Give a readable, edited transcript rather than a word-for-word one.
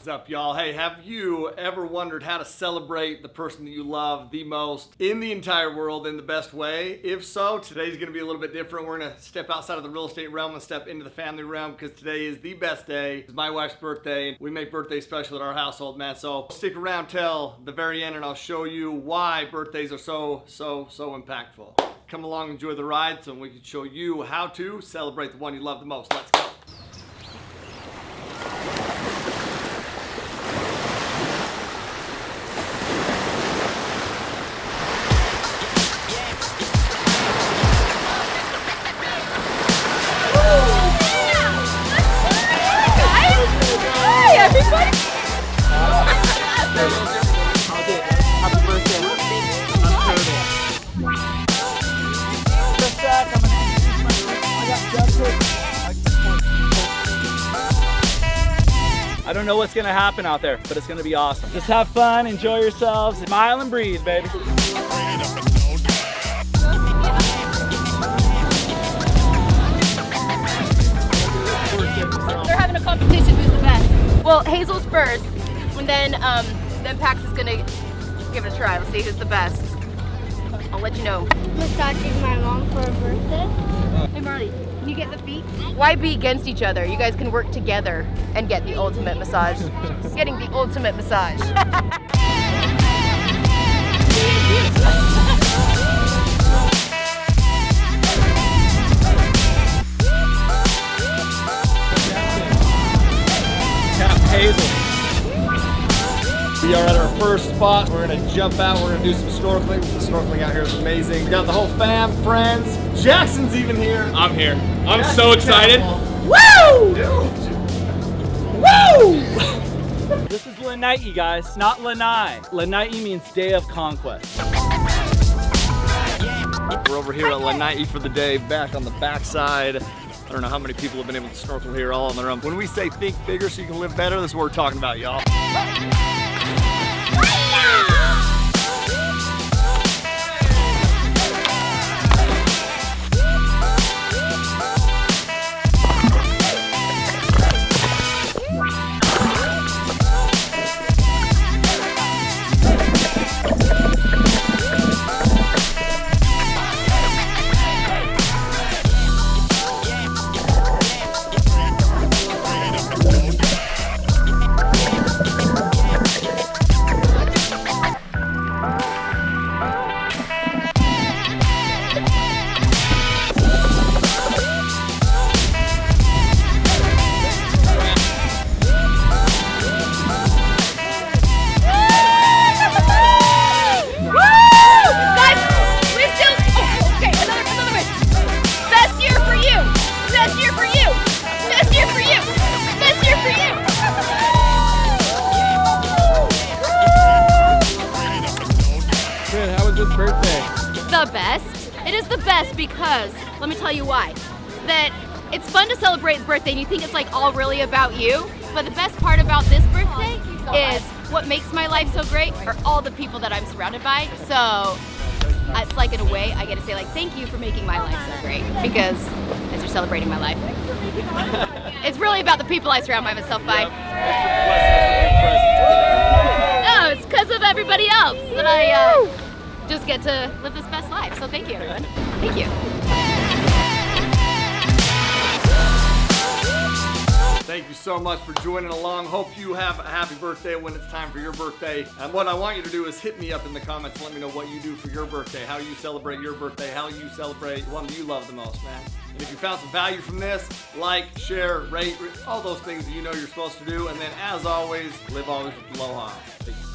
What's up, y'all? Hey, have you ever wondered how to celebrate the person that you love the most in the entire world in the best way? If so, today's gonna be a little bit different. We're gonna step outside of the real estate realm and step into the family realm because today is the best day. It's my wife's birthday, and we make birthdays special at our household, man. So stick around till the very end and I'll show you why birthdays are so impactful. Come along, enjoy the ride so we can show you how to celebrate the one you love the most. Let's go. I don't know what's gonna happen out there, but it's gonna be awesome. Just have fun, enjoy yourselves, smile and breathe, baby. They're having a competition who's the best. Well, Hazel's first, and then Pax is gonna give it a try. We'll see who's the best. I'll let you know. Massaging my mom for her birthday. Hey Marley, can you get the feet? Why be against each other? You guys can work together and get the ultimate massage. Getting the ultimate massage. Hazel. We are at our first spot. We're gonna jump out. We're gonna do some snorkeling. The snorkeling out here is amazing. We got the whole fam, friends. Jackson's even here. I'm here. I'm so excited. Woo! Dude. Woo! This is Lanai, guys, not Lanai. Lanai means day of conquest. We're over here at Lanai for the day, back on the backside. I don't know how many people have been able to snorkel here all on their own. When we say think bigger so you can live better, this is what we're talking about, y'all. Birthday. The best? It is the best because, let me tell you why. That it's fun to celebrate the birthday and you think it's like all really about you, but the best part about this birthday is what makes my life so great are all the people that I'm surrounded by. So it's like in a way I get to say like thank you for making my life so great because as you're celebrating my life. It's really about the people I surround myself by. No, it's because of everybody else that I just get to live this best life. So thank you, everyone. Thank you. Thank you so much for joining along. Hope you have a happy birthday when it's time for your birthday. And what I want you to do is hit me up in the comments and let me know what you do for your birthday, how you celebrate your birthday, how you celebrate the one that you love the most, man. And if you found some value from this, like, share, rate, all those things that you know you're supposed to do. And then as always, live always with aloha. Peace.